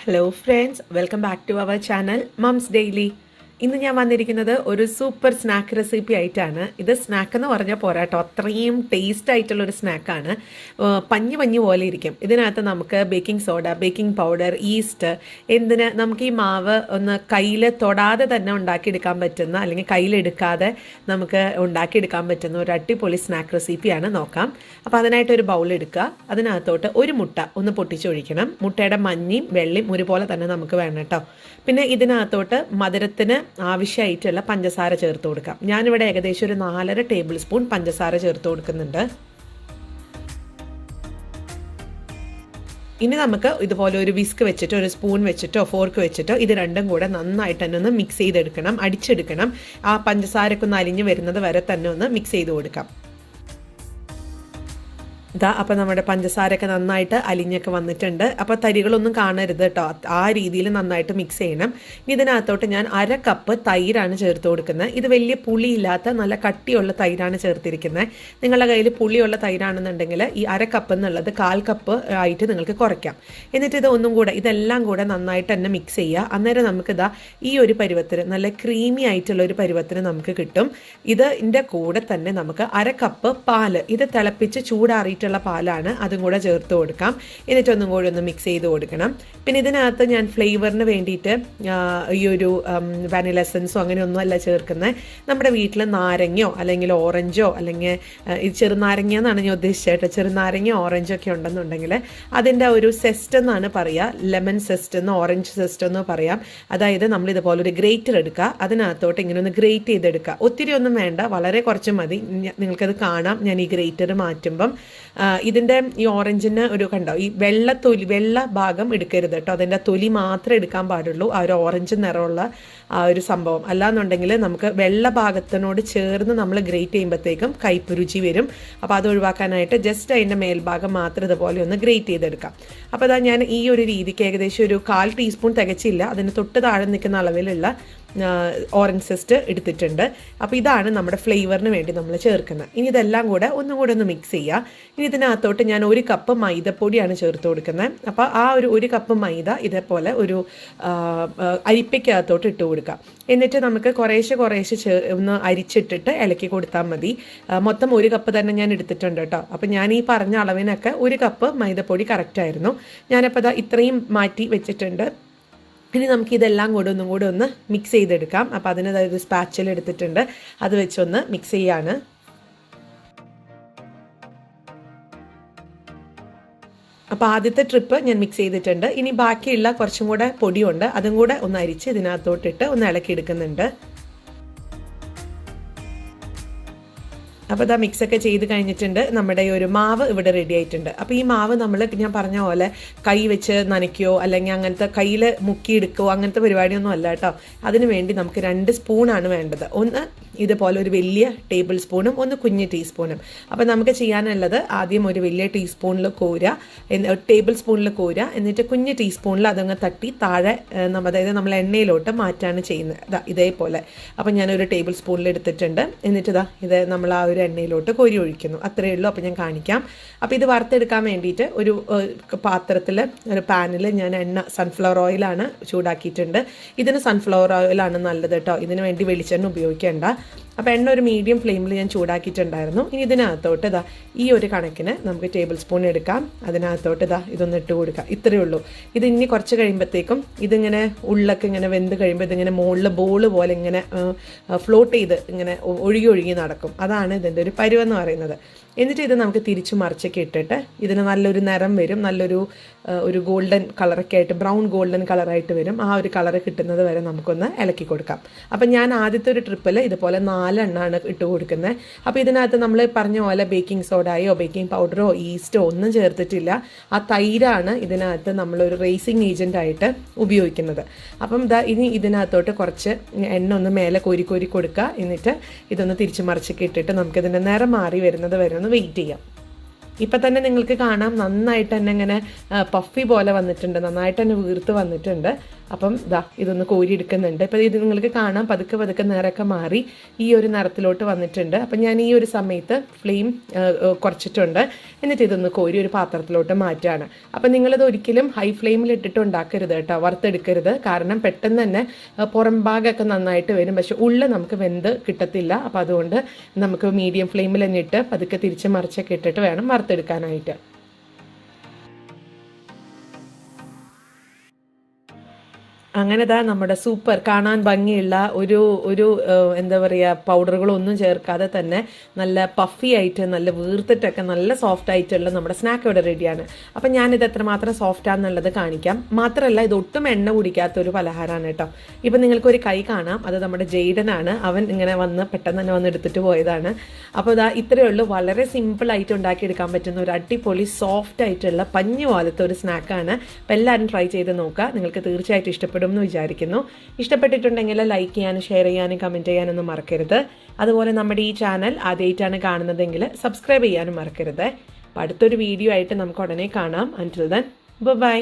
Hello friends, welcome back to our channel Mums Daily. ഇന്ന് ഞാൻ വന്നിരിക്കുന്നത് ഒരു സൂപ്പർ സ്നാക്ക് റെസിപ്പി ആയിട്ടാണ്. ഇത് സ്നാക്ക് എന്ന് പറഞ്ഞാൽ പോരാട്ടോ, അത്രയും ടേസ്റ്റ് ആയിട്ടുള്ളൊരു സ്നാക്കാണ്. പഞ്ഞു പഞ്ഞു പോലെ ഇരിക്കും. ഇതിനകത്ത് നമുക്ക് baking soda, baking powder, east, എന്തിന് നമുക്ക് ഈ മാവ് ഒന്ന് കയ്യിൽ തൊടാതെ തന്നെ ഉണ്ടാക്കിയെടുക്കാൻ പറ്റുന്ന, അല്ലെങ്കിൽ കയ്യിലെടുക്കാതെ നമുക്ക് ഉണ്ടാക്കിയെടുക്കാൻ പറ്റുന്ന ഒരു അടിപൊളി സ്നാക്ക് റെസിപ്പിയാണ്. നോക്കാം. അപ്പോൾ അതിനായിട്ടൊരു ബൗൾ എടുക്കുക. അതിനകത്തോട്ട് ഒരു മുട്ട ഒന്ന് പൊട്ടിച്ചൊഴിക്കണം. മുട്ടയുടെ മഞ്ഞയും വെള്ളയും ഒരുപോലെ തന്നെ നമുക്ക് വേണം കേട്ടോ. പിന്നെ ഇതിനകത്തോട്ട് മധുരത്തിന് ആവശ്യമായിട്ടുള്ള പഞ്ചസാര ചേർത്ത് കൊടുക്കാം. ഞാനിവിടെ ഏകദേശം ഒരു 4.5 ടേബിൾ സ്പൂൺ പഞ്ചസാര ചേർത്ത് കൊടുക്കുന്നുണ്ട്. ഇനി നമുക്ക് ഇതുപോലെ ഒരു വിസ്ക് വെച്ചിട്ടോ ഒരു സ്പൂൺ വെച്ചിട്ടോ ഫോർക്ക് വെച്ചിട്ടോ ഇത് രണ്ടും കൂടെ നന്നായിട്ട് തന്നെ ഒന്ന് മിക്സ് ചെയ്തെടുക്കണം, അടിച്ചെടുക്കണം. ആ പഞ്ചസാരയൊക്കെ ഒന്ന് അലിഞ്ഞ് വരുന്നത് വരെ തന്നെ ഒന്ന് മിക്സ് ചെയ്ത് കൊടുക്കാം. ഇതാ, അപ്പോൾ നമ്മുടെ പഞ്ചസാരയൊക്കെ നന്നായിട്ട് അലിഞ്ഞൊക്കെ വന്നിട്ടുണ്ട്. അപ്പോൾ തരികളൊന്നും കാണരുത് കേട്ടോ, ആ രീതിയിൽ നന്നായിട്ട് മിക്സ് ചെയ്യണം. ഇനി ഇതിനകത്തോട്ട് ഞാൻ 1/2 കപ്പ് തൈരാണ് ചേർത്ത് കൊടുക്കുന്നത്. ഇത് വലിയ പുളിയില്ലാത്ത നല്ല കട്ടിയുള്ള തൈരാണ് ചേർത്തിരിക്കുന്നത്. നിങ്ങളുടെ കയ്യിൽ പുളിയുള്ള തൈരാണെന്നുണ്ടെങ്കിൽ ഈ 1/2 കപ്പ് എന്നുള്ളത് 1/4 കപ്പ് ആയിട്ട് നിങ്ങൾക്ക് കുറയ്ക്കാം. എന്നിട്ട് ഇത് ഒന്നും കൂടെ ഇതെല്ലാം കൂടെ നന്നായിട്ട് തന്നെ മിക്സ് ചെയ്യുക. അന്നേരം നമുക്കിതാ ഈ ഒരു പരുവത്തിന്, നല്ല ക്രീമി ആയിട്ടുള്ള ഒരു പരുവത്തിന് നമുക്ക് കിട്ടും. ഇതിൻ്റെ കൂടെ തന്നെ നമുക്ക് 1/2 കപ്പ് പാല്, ഇത് തിളപ്പിച്ച് ചൂടാറിയിട്ട് പാലാണ്, അതും കൂടെ ചേർത്ത് കൊടുക്കാം. എന്നിട്ടൊന്നും കൂടി ഒന്ന് മിക്സ് ചെയ്ത് കൊടുക്കണം. പിന്നെ ഇതിനകത്ത് ഞാൻ ഫ്ലേവറിന് വേണ്ടിയിട്ട് ഈ ഒരു വാനില എസൻസോ അങ്ങനെയൊന്നും അല്ല ചേർക്കുന്നത്. നമ്മുടെ വീട്ടിൽ നാരങ്ങയോ അല്ലെങ്കിൽ ഓറഞ്ചോ അല്ലെങ്കിൽ ചെറുനാരങ്ങ എന്നാണ് ഞാൻ ഉദ്ദേശിച്ചത്. ചെറുനാരങ്ങയോ ഓറഞ്ചോ ഒക്കെ ഉണ്ടെന്നുണ്ടെങ്കിൽ അതിൻ്റെ ഒരു സെസ്റ്റ് എന്നാണ് പറയുക. ലെമൺ സെസ്റ്റ് എന്നോ ഓറഞ്ച് സെസ്റ്റ് എന്നോ പറയാം. അതായത് നമ്മൾ ഇതുപോലെ ഒരു ഗ്രേറ്റർ എടുക്കുക, അതിനകത്തോട്ട് ഇങ്ങനെ ഒന്ന് ഗ്രേറ്റ് ചെയ്തെടുക്കുക. ഒത്തിരി ഒന്നും വേണ്ട, വളരെ കുറച്ച് മതി. നിങ്ങൾക്കത് കാണാം ഞാൻ ഈ ഗ്രേറ്റർ മാറ്റുമ്പം. ഇതിൻ്റെ ഈ ഓറഞ്ചിന് ഒരു കണ്ടോ, ഈ വെള്ള ഭാഗം എടുക്കരുത് കേട്ടോ. അതിൻ്റെ തൊലി മാത്രമേ എടുക്കാൻ പാടുള്ളൂ, ആ ഒരു ഓറഞ്ച് നിറമുള്ള ആ ഒരു സംഭവം. അല്ലാന്നുണ്ടെങ്കിൽ നമുക്ക് വെള്ള ഭാഗത്തിനോട് ചേർന്ന് നമ്മൾ ഗ്രേറ്റ് ചെയ്യുമ്പോഴത്തേക്കും കയ്പ്പ് രുചി വരും. അപ്പോൾ അത് ഒഴിവാക്കാനായിട്ട് ജസ്റ്റ് അതിൻ്റെ മേൽഭാഗം മാത്രം ഇതുപോലെ ഒന്ന് ഗ്രേറ്റ് ചെയ്തെടുക്കാം. അപ്പോൾ അതാ ഞാൻ ഈ ഒരു രീതിക്ക് ഏകദേശം ഒരു 1/4 ടീസ്പൂൺ തികച്ചില്ല, അതിന് തൊട്ട് താഴെ നിൽക്കുന്ന അളവിലുള്ള ഓറഞ്ച് സെസ്റ്റ് എടുത്തിട്ടുണ്ട്. അപ്പോൾ ഇതാണ് നമ്മുടെ ഫ്ലേവറിന് വേണ്ടി നമ്മൾ ചേർക്കുന്നത്. ഇനി ഇതെല്ലാം കൂടെ ഒന്നും കൂടെ ഒന്ന് മിക്സ് ചെയ്യുക. ഇനി ഇതിനകത്തോട്ട് ഞാൻ 1 കപ്പ് മൈദപ്പൊടിയാണ് ചേർത്ത് കൊടുക്കുന്നത്. അപ്പോൾ ആ ഒരു കപ്പ് മൈദ ഇതേപോലെ ഒരു അരിപ്പയ്ക്കകത്തോട്ട് ഇട്ട് കൊടുക്കുക. എന്നിട്ട് നമുക്ക് കുറേശ്ശെ ഒന്ന് അരിച്ചിട്ടിട്ട് ഇളക്കി കൊടുത്താൽ മതി. മൊത്തം 1 കപ്പ് തന്നെ ഞാൻ എടുത്തിട്ടുണ്ട് കേട്ടോ. അപ്പോൾ ഞാൻ ഈ പറഞ്ഞ അളവിനൊക്കെ 1 കപ്പ് മൈദപ്പൊടി കറക്റ്റായിരുന്നു. ഞാനപ്പോൾ അതാ ഇത്രയും മാറ്റി വെച്ചിട്ടുണ്ട്. ഇനി നമുക്ക് ഇതെല്ലാം കൂടെ ഒന്നും കൂടെ ഒന്ന് മിക്സ് ചെയ്തെടുക്കാം. അപ്പോൾ അതിന് ഒരു സ്പാച്ചിൽ എടുത്തിട്ടുണ്ട്, അത് വെച്ചൊന്ന് മിക്സ് ചെയ്യാണ്. അപ്പോൾ ആദ്യത്തെ ട്രിപ്പ് ഞാൻ മിക്സ് ചെയ്തിട്ടുണ്ട്. ഇനി ബാക്കിയുള്ള കുറച്ചും കൂടെ പൊടിയുണ്ട്, അതും കൂടെ ഒന്ന് അരിച്ച് ഇതിനകത്തോട്ടിട്ട് ഒന്ന് ഇളക്കി എടുക്കുന്നുണ്ട്. അപ്പോൾ ഇതാ മിക്സൊക്കെ ചെയ്ത് കഴിഞ്ഞിട്ടുണ്ട്. നമ്മുടെ ഈ ഒരു മാവ് ഇവിടെ റെഡി ആയിട്ടുണ്ട്. അപ്പോൾ ഈ മാവ് ഞാൻ പറഞ്ഞ പോലെ കൈ വെച്ച് നനയ്ക്കുകയോ അല്ലെങ്കിൽ അങ്ങനത്തെ കയ്യിൽ മുക്കിയെടുക്കുകയോ അങ്ങനത്തെ പരിപാടിയൊന്നും അല്ല കേട്ടോ. അതിന് വേണ്ടി നമുക്ക് 2 സ്പൂണാണ് വേണ്ടത്. ഒന്ന് ഇതുപോലെ ഒരു വലിയ ടേബിൾ സ്പൂണും ഒന്ന് കുഞ്ഞ് ടീസ്പൂണും. അപ്പോൾ നമുക്ക് ചെയ്യാനുള്ളത് ആദ്യം ഒരു വലിയ ടീസ്പൂണിൽ ടേബിൾ സ്പൂണിൽ കോരുക. എന്നിട്ട് കുഞ്ഞ് ടീസ്പൂണിൽ അതങ്ങ് തട്ടി താഴെ അതായത് നമ്മൾ എണ്ണയിലോട്ട് മാറ്റാണ് ചെയ്യുന്നത്. ഇതേപോലെ. അപ്പോൾ ഞാനൊരു ടേബിൾ സ്പൂണിൽ എടുത്തിട്ടുണ്ട്. എന്നിട്ട് ഇത് നമ്മൾ ആ ഒരു എണ്ണയിലോട്ട് കോരി ഒഴിക്കുന്നു. അത്രയേ ഉള്ളൂ. അപ്പോൾ ഞാൻ കാണിക്കാം. അപ്പോൾ ഇത് വറുത്തെടുക്കാൻ വേണ്ടിയിട്ട് ഒരു പാത്രത്തിൽ, ഒരു പാനിൽ ഞാൻ സൺഫ്ലവർ ഓയിലാണ് ചൂടാക്കിയിട്ടുണ്ട്. ഇതിന് സൺഫ്ലവർ ഓയിലാണ് നല്ലത് കേട്ടോ. ഇതിന് വേണ്ടി വെളിച്ചെണ്ണ ഉപയോഗിക്കേണ്ട. അപ്പോൾ എണ്ണ ഒരു മീഡിയം ഫ്ലെയിമിൽ ഞാൻ ചൂടാക്കിയിട്ടുണ്ടായിരുന്നു. ഇനി ഇതിനകത്തോട്ട് ഈ ഒരു കണക്കിന് നമുക്ക് ടേബിൾ സ്പൂൺ എടുക്കാം. അതിനകത്തോട്ട് ഇതൊന്ന് ഇട്ട് കൊടുക്കാം. ഇത്രയേ ഉള്ളൂ. ഇത് ഇനി കുറച്ച് കഴിയുമ്പോഴത്തേക്കും ഇതിങ്ങനെ ഉള്ളൊക്കെ ഇങ്ങനെ വെന്ത് കഴിയുമ്പോൾ ഇതിങ്ങനെ മുകളിൽ ബോൾ പോലെ ഇങ്ങനെ ഫ്ലോട്ട് ചെയ്ത് ഇങ്ങനെ ഒഴുകി നടക്കും. അതാണ് ഇതിൻ്റെ ഒരു പരുവെന്ന് പറയുന്നത്. എന്നിട്ട് ഇത് നമുക്ക് തിരിച്ചു മറിച്ചൊക്കെ ഇട്ടിട്ട് ഇതിന് നല്ലൊരു നിറം വരും, നല്ലൊരു ഗോൾഡൻ കളറൊക്കെ ആയിട്ട്, ബ്രൗൺ ഗോൾഡൻ കളറായിട്ട് വരും. ആ ഒരു കളറ് കിട്ടുന്നത് വരെ നമുക്കൊന്ന് ഇളക്കി കൊടുക്കാം. അപ്പം ഞാൻ ആദ്യത്തെ ഒരു ട്രിപ്പിൽ ഇതുപോലെ 4 എണ്ണമാണ് ഇട്ട് കൊടുക്കുന്നത്. അപ്പോൾ ഇതിനകത്ത് നമ്മൾ പറഞ്ഞ പോലെ ബേക്കിംഗ് സോഡയോ ബേക്കിംഗ് പൗഡറോ ഈസ്റ്റോ ഒന്നും ചേർത്തിട്ടില്ല. ആ തൈരാണ് ഇതിനകത്ത് നമ്മളൊരു റേസിംഗ് ഏജൻ്റായിട്ട് ഉപയോഗിക്കുന്നത്. അപ്പം ഇനി ഇതിനകത്തോട്ട് കുറച്ച് എണ്ണ ഒന്ന് മേലെ കോരി കൊടുക്കുക. എന്നിട്ട് ഇതൊന്ന് തിരിച്ച് മറിച്ചൊക്കെ ഇട്ടിട്ട് നമുക്കിതിൻ്റെ നിറം മാറി വരുന്നത് വരെ ഒന്ന് വെയിറ്റ് ചെയ്യാം. ഇപ്പം തന്നെ നിങ്ങൾക്ക് കാണാം നന്നായിട്ട് തന്നെ ഇങ്ങനെ പഫി പോലെ വന്നിട്ടുണ്ട്, നന്നായിട്ട് തന്നെ വീർത്ത് വന്നിട്ടുണ്ട്. അപ്പം ഇതൊന്ന് കോരിയെടുക്കുന്നുണ്ട്. ഇപ്പം ഇത് നിങ്ങൾക്ക് കാണാം പതുക്കെ പതുക്കെ നിറമൊക്കെ മാറി ഈ ഒരു നിറത്തിലോട്ട് വന്നിട്ടുണ്ട്. അപ്പം ഞാൻ ഈ ഒരു സമയത്ത് ഫ്ലെയിം കുറച്ചിട്ടുണ്ട്. എന്നിട്ട് ഇതൊന്ന് കോരി ഒരു പാത്രത്തിലോട്ട് മാറ്റുകയാണ്. അപ്പം നിങ്ങളിത് ഒരിക്കലും ഹൈ ഫ്ലെയിമിൽ ഇട്ടിട്ട് ഉണ്ടാക്കരുത് കേട്ടോ, വറുത്തെടുക്കരുത്. കാരണം പെട്ടെന്ന് തന്നെ പുറം ഭാഗമൊക്കെ നന്നായിട്ട് വരും, പക്ഷെ ഉള്ളിൽ നമുക്ക് വെന്ത് കിട്ടത്തില്ല. അപ്പം അതുകൊണ്ട് നമുക്ക് മീഡിയം ഫ്ലെയിമിൽ തന്നെ ഇട്ട് പതുക്കെ തിരിച്ച് മറിച്ചൊക്കെ ഇട്ടിട്ട് വേണം വറുത്തെടുക്കാനായിട്ട്. അങ്ങനെ നമ്മുടെ സൂപ്പർ കാണാൻ ഭംഗിയുള്ള ഒരു എന്താ പറയുക, പൗഡറുകളൊന്നും ചേർക്കാതെ തന്നെ നല്ല പഫി ആയിട്ട് നല്ല വീർത്തിട്ടൊക്കെ നല്ല സോഫ്റ്റ് ആയിട്ടുള്ള നമ്മുടെ സ്നാക്ക് ഇവിടെ റെഡിയാണ്. അപ്പം ഞാനിത് എത്രമാത്രം സോഫ്റ്റാണെന്നുള്ളത് കാണിക്കാം. മാത്രമല്ല ഇത് ഒട്ടും എണ്ണ കുടിക്കാത്തൊരു പലഹാരമാണ് കേട്ടോ. ഇപ്പം നിങ്ങൾക്കൊരു കൈ കാണാം, അത് നമ്മുടെ ജെയ്ഡനാണ്. അവൻ ഇങ്ങനെ പെട്ടെന്ന് തന്നെ വന്ന് എടുത്തിട്ട് പോയതാണ്. അപ്പോൾ ഇത്രയേ ഉള്ളൂ, വളരെ സിമ്പിളായിട്ട് ഉണ്ടാക്കിയെടുക്കാൻ പറ്റുന്ന ഒരു അടിപൊളി സോഫ്റ്റ് ആയിട്ടുള്ള പഞ്ഞു പോലത്തെ ഒരു സ്നാക്കാണ്. അപ്പോൾ എല്ലാവരും ട്രൈ ചെയ്ത് നോക്കുക, നിങ്ങൾക്ക് തീർച്ചയായിട്ടും ഇഷ്ടപ്പെടും എന്ന് വിചാരിക്കുന്നു. ഇഷ്ടപ്പെട്ടിട്ടുണ്ടെങ്കിൽ ലൈക്ക് ചെയ്യാനും ഷെയർ ചെയ്യാനും കമൻറ്റ് ചെയ്യാനൊന്നും മറക്കരുത്. അതുപോലെ നമ്മുടെ ഈ ചാനൽ ആദ്യമായിട്ടാണ് കാണുന്നതെങ്കിൽ സബ്സ്ക്രൈബ് ചെയ്യാനും മറക്കരുത്. അടുത്തൊരു വീഡിയോ ആയിട്ട് നമുക്ക് ഉടനെ കാണാം. അൻറ്റിൽ ദെൻ ബൈ.